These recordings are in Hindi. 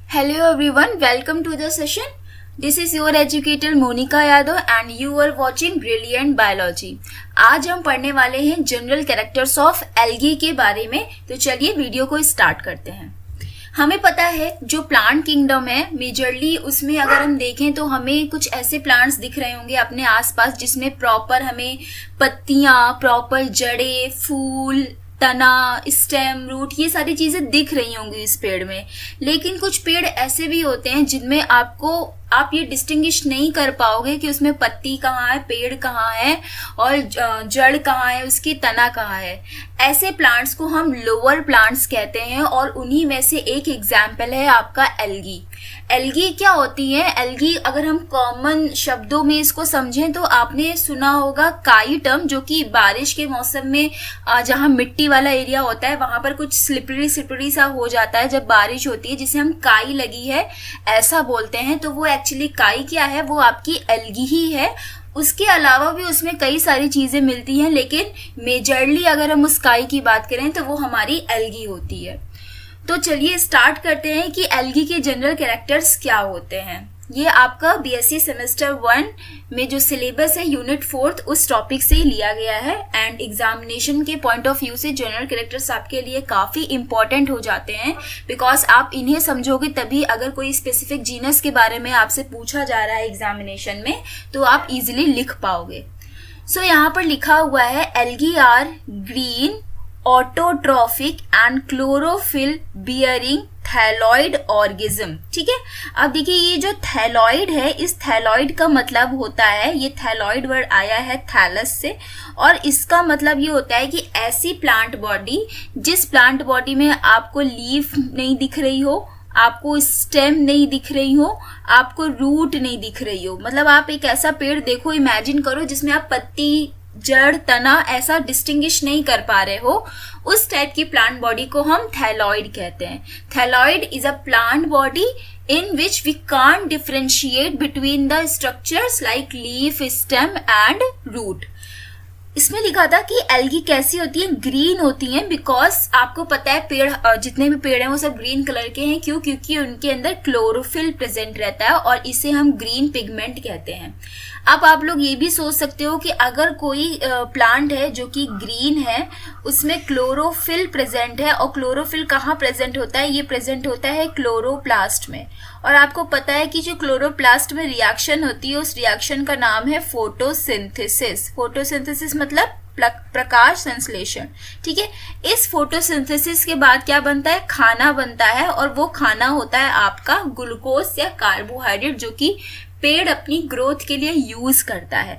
Hello everyone, welcome to the session. This is your educator Monica Yadav and you are watching Brilliant Biology. आज हम पढ़ने वाले हैं जनरल कैरेक्टर्स ऑफ एल्गी के बारे में। तो चलिए वीडियो को स्टार्ट करते हैं। हमें पता है जो प्लांट किंगडम है मेजरली उसमें अगर हम देखें तो हमें कुछ ऐसे प्लांट्स दिख रहे होंगे अपने आसपास जिसमें प्रॉपर हमें पत्तियां, प्रॉपर जड़ें, फूल, तना, स्टेम, रूट ये सारी चीजें दिख रही होंगी इस पेड़ में। लेकिन कुछ पेड़ ऐसे भी होते हैं जिनमें आप ये डिस्टिंग्विश नहीं कर पाओगे कि उसमें पत्ती कहाँ है, पेड़ कहाँ है और जड़ कहाँ है, उसकी तना कहाँ है। ऐसे प्लांट्स को हम लोअर प्लांट्स कहते हैं और उन्हीं में से एक एग्जाम्पल है आपका एल्गी। एल्गी क्या होती है? एल्गी अगर हम कॉमन शब्दों में इसको समझें तो आपने सुना होगा काई टर्म, जो कि बारिश के मौसम में जहाँ मिट्टी वाला एरिया होता है वहां पर कुछ स्लिपरी सा हो जाता है जब बारिश होती है, जिसे हम काई लगी है ऐसा बोलते हैं। तो वो एक्चुअली काई क्या है? वो आपकी एल्गी ही है। उसके अलावा भी उसमें कई सारी चीजें मिलती हैं, लेकिन मेजरली अगर हम उस काई की बात करें तो वो हमारी एल्गी होती है। तो चलिए स्टार्ट करते हैं कि एल्गी के जनरल कैरेक्टर्स क्या होते हैं। ये आपका बीएससी सेमेस्टर 1 में जो सिलेबस है यूनिट 4 उस टॉपिक से लिया गया है एंड एग्जामिनेशन के पॉइंट ऑफ व्यू से जनरल कैरेक्टर्स आपके लिए काफ़ी इंपॉर्टेंट हो जाते हैं, बिकॉज आप इन्हें समझोगे तभी अगर कोई स्पेसिफिक जीनस के बारे में आपसे पूछा जा रहा है एग्जामिनेशन में तो आप इजीली लिख पाओगे। सो यहाँ पर लिखा हुआ है algae are green, autotrophic and chlorophyll bearing thalloid organism. ठीक है, अब देखिए ये जो थैलॉइड है, इस थैलॉइड का मतलब होता है, ये थैलॉइड वर्ड आया है थैलस से, और इसका मतलब ये होता है कि ऐसी प्लांट बॉडी जिस प्लांट बॉडी में आपको लीफ नहीं दिख रही हो, आपको स्टेम नहीं दिख रही हो, आपको रूट नहीं दिख रही हो। मतलब आप एक ऐसा पेड़ देखो, इमेजिन करो जिसमें आप पत्ती, जड़, तना ऐसा डिस्टिंग्विश नहीं कर पा रहे हो, उस टाइप की प्लांट बॉडी को हम थैलॉइड कहते हैं। Thalloid is a plant body in which we can't differentiate between the structures like leaf, stem and root. इसमें लिखा था कि एल्गी कैसी होती है? ग्रीन होती है, बिकॉज आपको पता है पेड़, जितने भी पेड़ हैं वो सब ग्रीन कलर के हैं। क्यों? क्योंकि उनके अंदर क्लोरोफिल प्रेजेंट रहता है और इसे हम ग्रीन पिगमेंट कहते हैं। अब आप लोग ये भी सोच सकते हो कि अगर कोई प्लांट है जो कि ग्रीन है, उसमें क्लोरोफिल प्रेजेंट है, और क्लोरोफिल कहाँ प्रेजेंट होता है? ये प्रेजेंट होता है क्लोरोप्लास्ट में। और आपको पता है कि जो क्लोरोप्लास्ट में रिएक्शन होती है उस रिएक्शन का नाम है फोटोसिंथेसिस। फोटोसिंथेसिस मतलब प्रकाश संश्लेषण। ठीक है, इस फोटोसिंथेसिस के बाद क्या बनता है? खाना बनता है, और वो खाना होता है आपका ग्लूकोज या कार्बोहाइड्रेट, जो कि पेड़ अपनी ग्रोथ के लिए यूज करता है।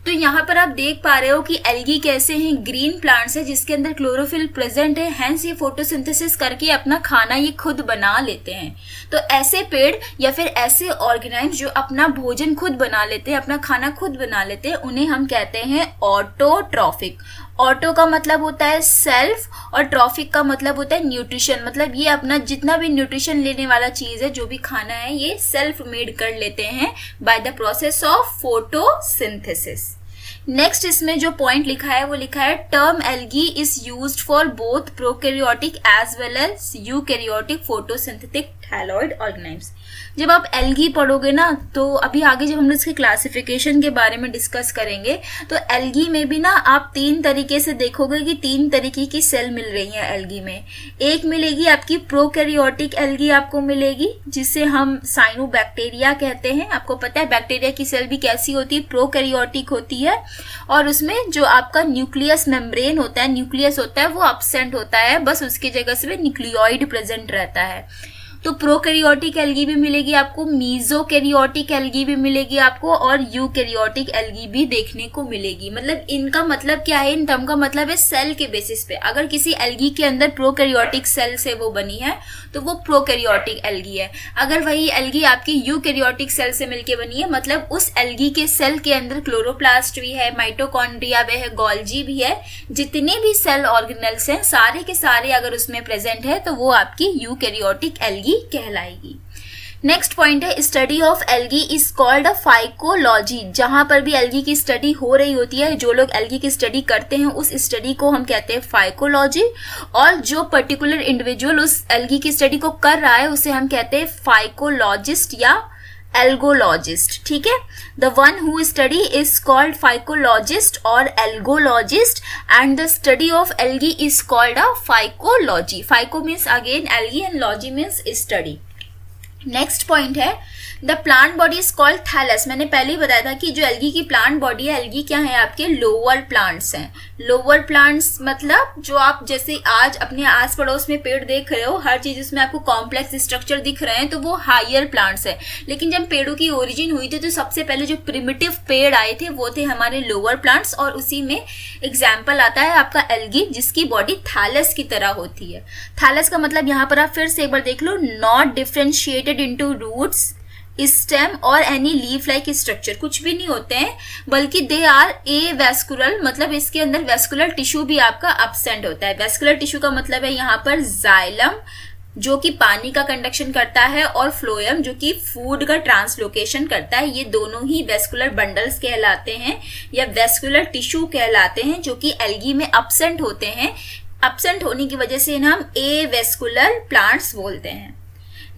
तो यहाँ पर आप देख पा रहे हो कि एल्गी कैसे हैं, ग्रीन प्लांट्स है जिसके अंदर क्लोरोफिल प्रेजेंट है, हैंस ये फोटोसिंथेसिस करके अपना खाना ये खुद बना लेते हैं। तो ऐसे पेड़ या फिर ऐसे ऑर्गेनाइज जो अपना भोजन खुद बना लेते हैं, अपना खाना खुद बना लेते हैं, उन्हें हम कहते हैं ऑटोट्रॉफिक। ऑटो का मतलब होता है सेल्फ और ट्रॉफिक का मतलब होता है न्यूट्रिशन। मतलब ये अपना जितना भी न्यूट्रिशन लेने वाला चीज है, जो भी खाना है, ये सेल्फ मेड कर लेते हैं by the process of photosynthesis. Next इसमें जो पॉइंट लिखा है वो लिखा है term algae is used for both prokaryotic as well as eukaryotic photosynthetic thalloid organisms. जब आप एल्गी पढ़ोगे ना तो अभी आगे जब हम लोग इसके क्लासिफिकेशन के बारे में डिस्कस करेंगे तो एल्गी में भी ना आप 3 तरीके से देखोगे कि 3 तरीके की सेल मिल रही है एल्गी में। एक मिलेगी आपकी प्रोकैरियोटिक एल्गी आपको मिलेगी, जिसे हम साइनोबैक्टीरिया कहते हैं। आपको पता है बैक्टीरिया की सेल भी कैसी होती है? प्रोकैरियोटिक होती है, और उसमें जो आपका न्यूक्लियस मेम्ब्रेन होता है, न्यूक्लियस होता है, वो एब्सेंट होता है, बस उसकी जगह से न्यूक्लियोइड प्रेजेंट रहता है। तो प्रोकैरियोटिक एल्गी भी मिलेगी आपको, मीजोकैरियोटिक एल्गी भी मिलेगी आपको, और यूकैरियोटिक एल्गी भी देखने को मिलेगी। मतलब इनका मतलब क्या है? इन टर्म का मतलब है सेल के बेसिस पे। अगर किसी एल्गी के अंदर प्रोकैरियोटिक सेल से वो बनी है तो वो प्रोकैरियोटिक एल्गी है। अगर वही एल्गी आपकी यूकैरियोटिक सेल से मिलके बनी है, मतलब उस एल्गी के सेल के अंदर क्लोरोप्लास्ट भी है, माइटोकॉन्ड्रिया भी है, गोल्जी भी है, जितने भी सेल ऑर्गेनेल्स हैं सारे के सारे अगर उसमें प्रेजेंट है तो वो आपकी यूकैरियोटिक एल्गी कहलाएगी। नेक्स्ट पॉइंट है study of algae is called a phycology. जहां पर भी एल्गी की स्टडी हो रही होती है, जो लोग एल्गी की स्टडी करते हैं उस स्टडी को हम कहते हैं फाइकोलॉजी, और जो पर्टिकुलर इंडिविजुअल उस एल्गी की स्टडी को कर रहा है उसे हम कहते हैं फाइकोलॉजिस्ट या एल्गोलॉजिस्ट। ठीक है, the one who study is called phycologist और algologist and the study of algae is called a phycology. Phyco means again algae and logy means study. Next point है the plant body is called thallus. मैंने पहले ही बताया था कि जो एल्गी की प्लांट बॉडी है, एल्गी क्या है आपके लोअर प्लांट्स हैं। लोअर प्लांट्स मतलब जो आप जैसे आज अपने आस पड़ोस में पेड़ देख रहे हो, हर चीज उसमें आपको कॉम्प्लेक्स स्ट्रक्चर दिख रहे हैं, तो वो हायर प्लांट्स है। लेकिन जब पेड़ों की ओरिजिन हुई थी तो सबसे पहले जो प्रिमिटिव पेड़ आए थे वो थे हमारे लोअर प्लांट्स, और उसी में एग्जाम्पल आता है आपका एल्गी जिसकी बॉडी थैलस की तरह होती है। थैलस का मतलब यहाँ पर आप फिर से एक बार देख लो, not differentiated into roots, stem और एनी लीफ लाइक स्ट्रक्चर, कुछ भी नहीं होते हैं, बल्कि दे आर ए वेस्कुलर, मतलब इसके अंदर वेस्कुलर टिश्यू भी आपका एब्सेंट होता है। वेस्कुलर टिश्यू का मतलब है यहाँ पर जाइलम जो कि पानी का कंडक्शन करता है, और फ्लोएम जो कि फूड का ट्रांसलोकेशन करता है। ये दोनों ही वेस्कुलर बंडल्स कहलाते हैं या वेस्कुलर टिश्यू कहलाते हैं, जो कि एल्गी में एब्सेंट होते हैं। एब्सेंट होने की वजह से इन्हें हम ए वेस्कुलर प्लांट्स बोलते हैं।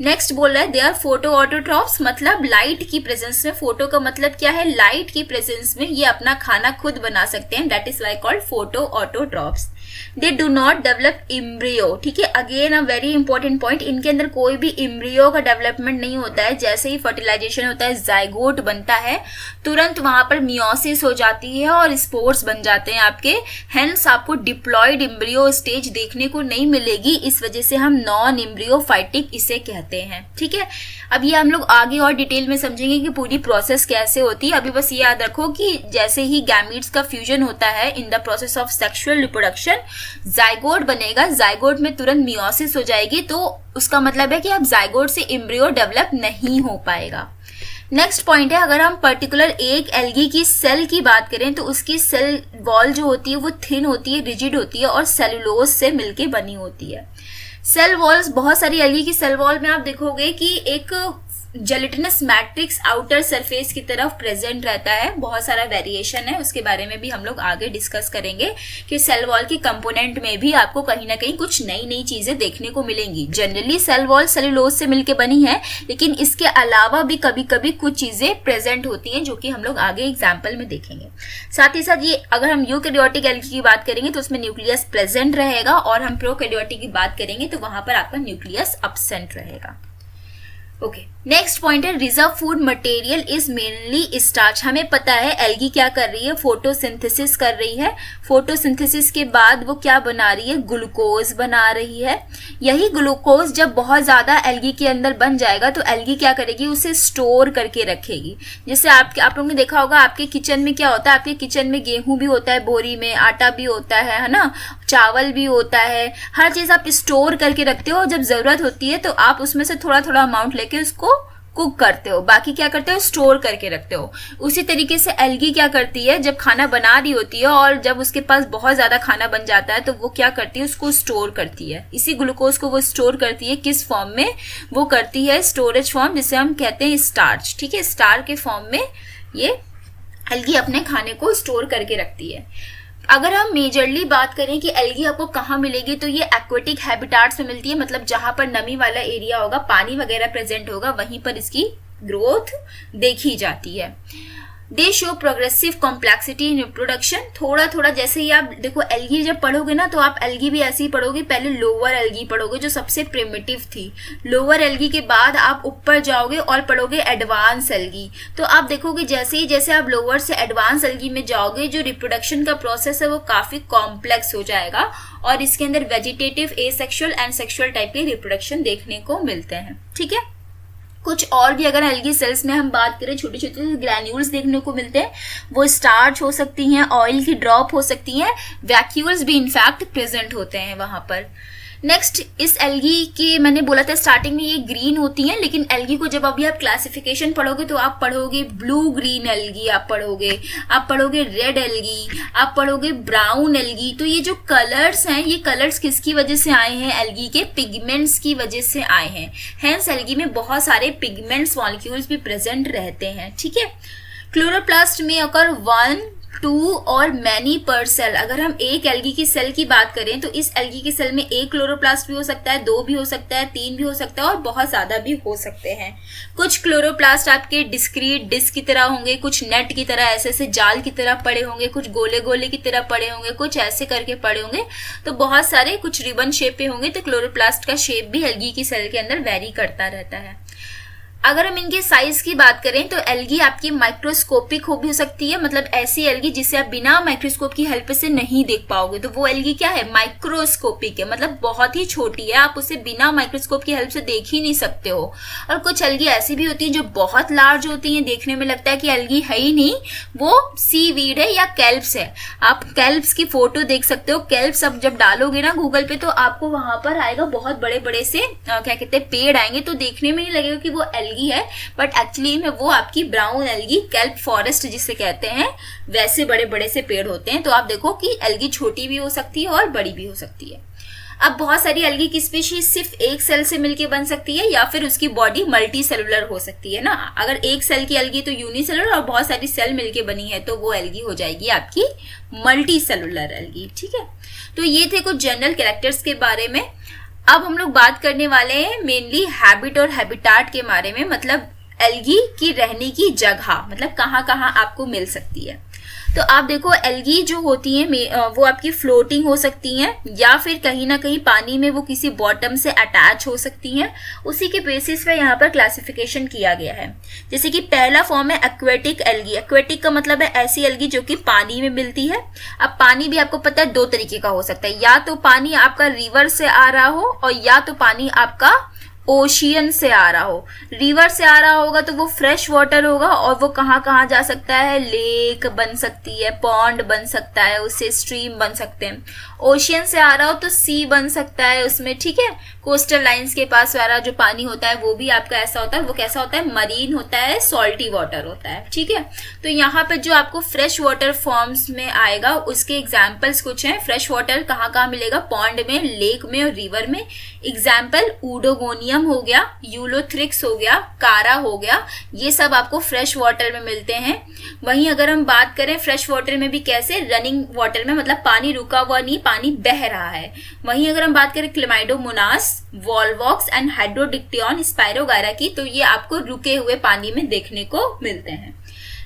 नेक्स्ट बोल रहा है दे आर फोटो ऑटोट्रॉप्स, मतलब लाइट की प्रेजेंस में, फोटो का मतलब क्या है, लाइट की प्रेजेंस में ये अपना खाना खुद बना सकते हैं, that is why called photo autotrophs. They do not develop embryo. ठीक है, again a very important point, इनके अंदर कोई भी इम्ब्रियो का डेवलपमेंट नहीं होता है। जैसे ही फर्टिलाइजेशन होता है, जाइगोट बनता है, तुरंत वहां पर मियोसिस हो जाती है और स्पोर्स बन जाते हैं आपके। हेंस आपको डिप्लॉयड इम्ब्रियो स्टेज देखने को नहीं मिलेगी, इस वजह से हम नॉन इम्ब्रियोफाइटिक इसे कहते हैं। ठीक है, अब ये हम लोग आगे और डिटेल में समझेंगे कि पूरी प्रोसेस कैसे होती है। अभी बस ये याद रखो कि जैसे ही गैमीट्स का फ्यूजन होता है in the process of sexual reproduction, zygote बनेगा, जाइगोट में तुरंत मियोसिस हो जाएगी, तो उसका मतलब है कि अब जाइगोट से एम्ब्रियो डेवलप नहीं हो पाएगा। नेक्स्ट पॉइंट है, अगर हम पर्टिकुलर एक एल्गी की सेल की बात करें तो उसकी सेल वॉल जो होती है वो थिन होती है, रिजिड होती है और सेलुलोज से मिलके बनी होती है। सेल वॉल्स, बहुत सारी एल्गी की सेल वॉल में आप देखोगे कि एक जेलेटिनस मैट्रिक्स आउटर सरफेस की तरफ प्रेजेंट रहता है। बहुत सारा वेरिएशन है, उसके बारे में भी हम लोग आगे डिस्कस करेंगे कि सेल वॉल के कंपोनेंट में भी आपको कहीं ना कहीं कुछ नई नई चीजें देखने को मिलेंगी। जनरली सेल वॉल सेलुलोज से मिलके बनी है, लेकिन इसके अलावा भी कभी कभी कुछ चीजें प्रेजेंट होती हैं, जो कि हम लोग आगे एग्जाम्पल में देखेंगे। साथ ही साथ ये अगर हम यूकैरियोटिक एल्गी की बात करेंगे तो उसमें न्यूक्लियस प्रेजेंट रहेगा, और हम प्रोकैरियोटिक की बात करेंगे तो वहां पर आपका न्यूक्लियस एब्सेंट रहेगा। ओके, नेक्स्ट पॉइंट है reserve food material is mainly starch. हमें पता है एल्गी क्या कर रही है, फोटोसिंथेसिस कर रही है। फोटोसिंथेसिस के बाद वो क्या बना रही है, ग्लूकोज बना रही है। यही ग्लूकोज जब बहुत ज्यादा एल्गी के अंदर बन जाएगा तो एल्गी क्या करेगी, उसे स्टोर करके रखेगी। जैसे आप लोगों ने देखा होगा आपके किचन में क्या होता है, आपके किचन में गेहूं भी होता है बोरी में, आटा भी होता है ना, चावल भी होता है, हर चीज आप स्टोर करके रखते हो। जब जरूरत होती है तो आप उसमें से थोड़ा थोड़ा अमाउंट लेके उसको कुक करते हो, बाकी क्या करते हो, स्टोर करके रखते हो। उसी तरीके से एल्गी क्या करती है, जब खाना बना रही होती है और जब उसके पास बहुत ज्यादा खाना बन जाता है तो वो क्या करती है, उसको स्टोर करती है। इसी ग्लूकोज को वो स्टोर करती है, किस फॉर्म में, वो करती है स्टोरेज फॉर्म, जिसे हम कहते हैं स्टार्च। ठीक है, स्टार के फॉर्म में ये एल्गी अपने खाने को स्टोर करके रखती है। अगर हम मेजरली बात करें कि एल्गी आपको कहाँ मिलेगी, तो ये एक्वेटिक हैबिटाट्स में मिलती है, मतलब जहां पर नमी वाला एरिया होगा, पानी वगैरह प्रेजेंट होगा, वहीं पर इसकी ग्रोथ देखी जाती है। दे show progressive complexity in reproduction. थोड़ा थोड़ा जैसे ही आप देखो एल्गी जब पढ़ोगे ना, तो आप एल्गी भी ऐसे ही पढ़ोगे। पहले लोअर एल्गी पढ़ोगे जो सबसे प्रिमिटिव थी, लोअर एल्गी के बाद आप ऊपर जाओगे और पढ़ोगे एडवांस एल्गी। तो आप देखोगे जैसे ही जैसे आप लोअर से एडवांस एल्गी में जाओगे, जो रिप्रोडक्शन का प्रोसेस है वो काफी कॉम्प्लेक्स हो जाएगा, और इसके अंदर vegetative, asexual and sexual type के रिप्रोडक्शन देखने को मिलते हैं। ठीक है, कुछ और भी अगर एल्गी सेल्स में हम बात करें, छोटे छोटे ग्रैन्यूल्स देखने को मिलते हैं। वो स्टार्च हो सकती हैं, ऑयल की ड्रॉप हो सकती हैं, वैक्यूल्स भी इनफैक्ट प्रेजेंट होते हैं वहां पर। नेक्स्ट, इस एल्गी की मैंने बोला था स्टार्टिंग में ये ग्रीन होती हैं, लेकिन एल्गी को जब अभी आप क्लासिफिकेशन पढ़ोगे तो आप पढ़ोगे ब्लू ग्रीन एल्गी, आप पढ़ोगे रेड एल्गी, आप पढ़ोगे ब्राउन एल्गी। तो ये जो कलर्स हैं, ये कलर्स किसकी वजह से आए हैं? एल्गी के पिगमेंट्स की वजह से आए हैं। हेंस एल्गी में बहुत सारे पिगमेंट्स मॉलिक्यूल्स भी प्रेजेंट रहते हैं, ठीक है। क्लोरोप्लास्ट में अगर 1, 2 और मैनी पर सेल, अगर हम एक एल्गी की सेल की बात करें तो इस एल्गी की सेल में एक क्लोरोप्लास्ट भी हो सकता है, 2 भी हो सकता है, 3 भी हो सकता है और बहुत ज्यादा भी हो सकते हैं। कुछ क्लोरोप्लास्ट आपके डिस्क्रीट डिस्क की तरह होंगे, कुछ नेट की तरह ऐसे ऐसे जाल की तरह पड़े होंगे, कुछ गोले गोले की तरह पड़े होंगे, कुछ ऐसे करके पड़े होंगे, तो बहुत सारे, कुछ रिबन शेप पे होंगे। तो क्लोरोप्लास्ट का शेप भी एल्गी की सेल के अंदर वेरी करता रहता है। अगर हम इनके साइज की बात करें तो एल्गी आपकी माइक्रोस्कोपिक हो सकती है, मतलब ऐसी एल्गी जिसे आप बिना माइक्रोस्कोप की हेल्प से नहीं देख पाओगे, तो वो एल्गी क्या है? माइक्रोस्कोपिक है, मतलब बहुत ही छोटी है, आप उसे बिना माइक्रोस्कोप की हेल्प से देख ही नहीं सकते हो। और कुछ एल्गी ऐसी भी होती है जो बहुत लार्ज होती है, देखने में लगता है कि एल्गी है ही नहीं, वो सीवीड है या कैल्प्स है। आप कैल्प्स की फोटो देख सकते हो। कैल्प्स अब जब डालोगे ना गूगल पे तो आपको वहां पर आएगा बहुत बड़े बड़े से क्या कहते हैं पेड़ आएंगे, तो देखने में नहीं लगेगा कि वो एल्गी है, बट एक्चुअली में वो आपकी ब्राउन एल्गी, कैल्प फॉरेस्ट जिसे कहते हैं, वैसे बड़े बड़े से पेड़ होते हैं। तो आप देखो कि एल्गी छोटी भी हो सकती है और बड़ी भी हो सकती है। अब बहुत सारी एल्गी की स्पीशीज सिर्फ एक सेल से मिलके बन सकती है या फिर उसकी बॉडी मल्टी सेलुलर हो सकती है ना। अगर एक सेल की एल्गी तो यूनिसेलुलर और बहुत सारी सेल मिलके बनी है तो वो एल्गी हो जाएगी आपकी मल्टी सेलुलर एल्गी, ठीक है। तो ये थे कुछ जनरल कैरेक्टर्स के बारे में। अब हम लोग बात करने वाले हैं मेनली हैबिट और हैबिटाट के बारे में, मतलब एल्गी की रहने की जगह, मतलब कहाँ कहाँ आपको मिल सकती है। तो आप देखो एल्गी जो होती है वो आपकी फ्लोटिंग हो सकती हैं या फिर कहीं ना कहीं पानी में वो किसी बॉटम से अटैच हो सकती हैं। उसी के बेसिस पे यहाँ पर क्लासिफिकेशन किया गया है। जैसे कि पहला फॉर्म है एक्वेटिक एल्गी। एक्वेटिक का मतलब है ऐसी एल्गी जो कि पानी में मिलती है। अब पानी भी आपको पता है 2 तरीके का हो सकता है, या तो पानी आपका रिवर से आ रहा हो और या तो पानी आपका ओशियन से आ रहा हो। रिवर से आ रहा होगा तो वो फ्रेश वाटर होगा और वो कहाँ कहाँ जा सकता है? लेक बन सकती है, पॉन्ड बन सकता है, उससे स्ट्रीम बन सकते हैं। ओशियन से आ रहा हो तो सी बन सकता है उसमें, ठीक है। कोस्टल लाइंस के पास वाला जो पानी होता है वो भी आपका ऐसा होता है, वो कैसा होता है? मरीन होता है, सॉल्टी वाटर होता है, ठीक है। तो यहाँ पे जो आपको फ्रेश वाटर फॉर्म्स में आएगा उसके एग्जाम्पल्स कुछ हैं। फ्रेश वाटर कहाँ कहाँ मिलेगा? पॉन्ड में, लेक में और रिवर में। एग्जाम्पल ऊडोगोनियम हो गया, यूलोथ्रिक्स हो गया, कारा हो गया, ये सब आपको फ्रेश वाटर में मिलते हैं। वहीं अगर हम बात करें फ्रेश वाटर में भी कैसे? रनिंग वाटर में, मतलब पानी रुका हुआ नहीं, पानी बह रहा है। वहीं अगर हम बात करें क्लेमाइडोमोनास, वॉलवॉक्स एंड हाइड्रोडिक्टियन स्पायरोगायरा की, तो ये आपको रुके हुए पानी में देखने को मिलते हैं।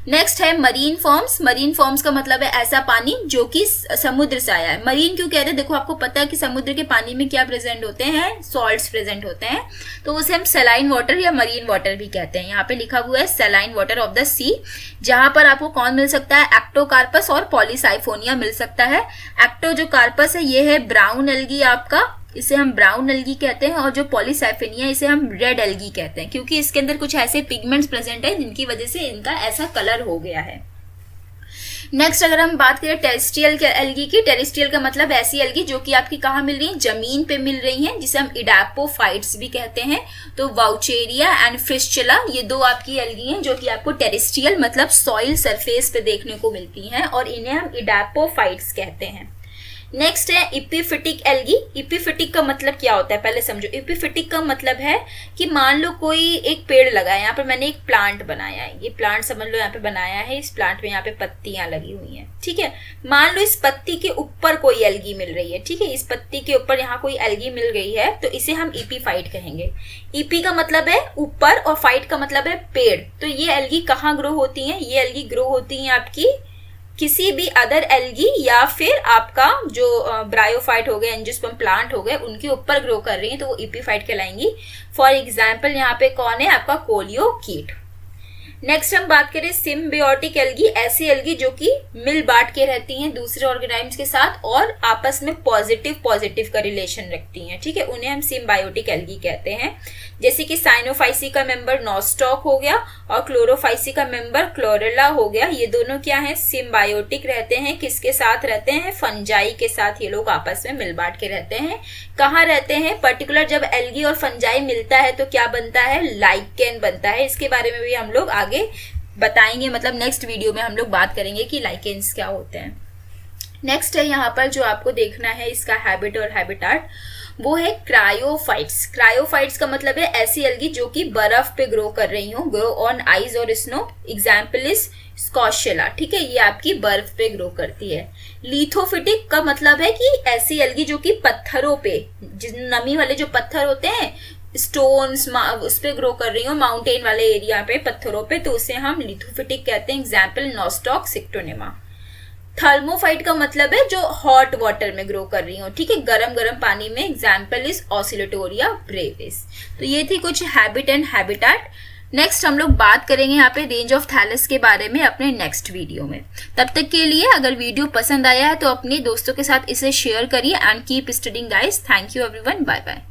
नेक्स्ट है मरीन फॉर्म्स। मरीन फॉर्म्स का मतलब है ऐसा पानी जो कि समुद्र से आया है। मरीन क्यों कहते हैं? देखो आपको पता है कि समुद्र के पानी में क्या प्रेजेंट होते हैं? सॉल्ट्स प्रेजेंट होते हैं, तो उसे हम सलाइन वाटर या मरीन वाटर भी कहते हैं। यहाँ पे लिखा हुआ है सलाइन वाटर ऑफ द सी, जहां पर आपको कौन मिल सकता है? एक्टोकार्पस और पॉलीसाइफोनिया मिल सकता है। एक्टो जो कार्पस है ये है ब्राउन एल्गी आपका, इसे हम ब्राउन एल्गी कहते हैं, और जो पॉलीसाइफेनिया इसे हम रेड एल्गी कहते हैं, क्योंकि इसके अंदर कुछ ऐसे पिगमेंट्स प्रेजेंट है जिनकी वजह से इनका ऐसा कलर हो गया है। नेक्स्ट अगर हम बात करें टेरेस्ट्रियल एल्गी की, टेरेस्ट्रियल का मतलब ऐसी एल्गी जो कि आपकी कहाँ मिल रही है? जमीन पे मिल रही है, जिसे हम इडापोफाइट्स भी कहते हैं। तो वाउचेरिया एंड फिस्चुला ये 2 आपकी एल्गी हैं जो कि आपको टेरेस्ट्रियल मतलब सॉइल सरफेस पे देखने को मिलती हैं और इन्हें हम इडापोफाइट्स कहते हैं। नेक्स्ट है इपीफिटिक एल्गी। इपीफिटिक का मतलब क्या होता है पहले समझो। इपीफिटिक का मतलब है कि मान लो कोई एक पेड़ लगा है, यहाँ पे मैंने एक प्लांट बनाया है, ये प्लांट समझ लो यहाँ पे बनाया है, इस प्लांट में यहाँ पे पत्तियां लगी हुई हैं, ठीक है। मान लो इस पत्ती के ऊपर कोई एल्गी मिल रही है, ठीक है, इस पत्ती के ऊपर यहाँ कोई एल्गी मिल गई है तो इसे हम इपीफाइट कहेंगे। ईपी का मतलब है ऊपर और फाइट का मतलब है पेड़। तो ये एल्गी कहाँ ग्रो होती है? ये एल्गी ग्रो होती है आपकी किसी भी अदर एल्गी या फिर आपका जो ब्रायोफाइट हो गए, एंजियोस्पर्म प्लांट हो गए, उनके ऊपर ग्रो कर रही है तो वो इपीफाइट कहलाएंगी। फॉर एग्जाम्पल यहाँ पे कौन है? आपका कोलियोकीट। नेक्स्ट हम बात करें सिम्बियोटिक एल्गी। ऐसी एल्गी जो कि मिल बांट के रहती हैं दूसरे ऑर्गेनाइज्म के साथ और आपस में पॉजिटिव का रिलेशन रखती हैं, ठीक है, उन्हें हम सिम्बायोटिक एल्गी कहते हैं। जैसे कि साइनोफाइसी का मेंबर नॉस्टॉक हो गया और क्लोरोफाइसी का मेंबर क्लोरेला हो गया। ये दोनों क्या है, सिम्बायोटिक रहते हैं। किसके साथ रहते हैं, फंजाई के साथ ये लोग आपस में मिल बांट के रहते हैं। कहाँ रहते हैं, पर्टिकुलर जब एल्गी और फंजाई मिलता है तो क्या बनता है, लाइकेन बनता है। इसके बारे में भी हम लोग आगे बताएंगे, मतलब नेक्स्ट वीडियो में हम लोग बात करेंगे कि लाइकेन्स क्या होते हैं। नेक्स्ट है यहाँ पर जो आपको देखना है इसका हैबिट और हैबिटाट, वो है क्रायोफाइट्स। क्रायोफाइट्स का मतलब है ऐसी एल्गी जो कि बर्फ पे ग्रो कर रही हो, ग्रो ऑन आइस और स्नो। एग्जाम्पल इज स्कॉशेला, ठीक है, ये आपकी बर्फ पे ग्रो करती है। लिथोफिटिक का मतलब है कि ऐसी एल्गी जो कि पत्थरों पे, नमी वाले जो पत्थर होते हैं, स्टोन्स उस पे ग्रो कर रही हो, माउंटेन वाले एरिया पे, पत्थरों पे, तो उसे हम लिथोफिटिक कहते हैं। Example nostoc, सिक्टोनेमा। थर्मोफाइट का मतलब है जो हॉट वाटर में ग्रो कर रही हो, ठीक है, गरम गरम पानी में। Example is Oscillatoria Brevis. तो ये थी कुछ हैबिट एंड हैबिटाट। नेक्स्ट हम लोग बात करेंगे यहाँ पे रेंज ऑफ थैलस के बारे में अपने नेक्स्ट वीडियो में। तब तक के लिए अगर वीडियो पसंद आया है तो अपने दोस्तों के साथ इसे शेयर करिए and keep studying guys. Thank you everyone, bye bye.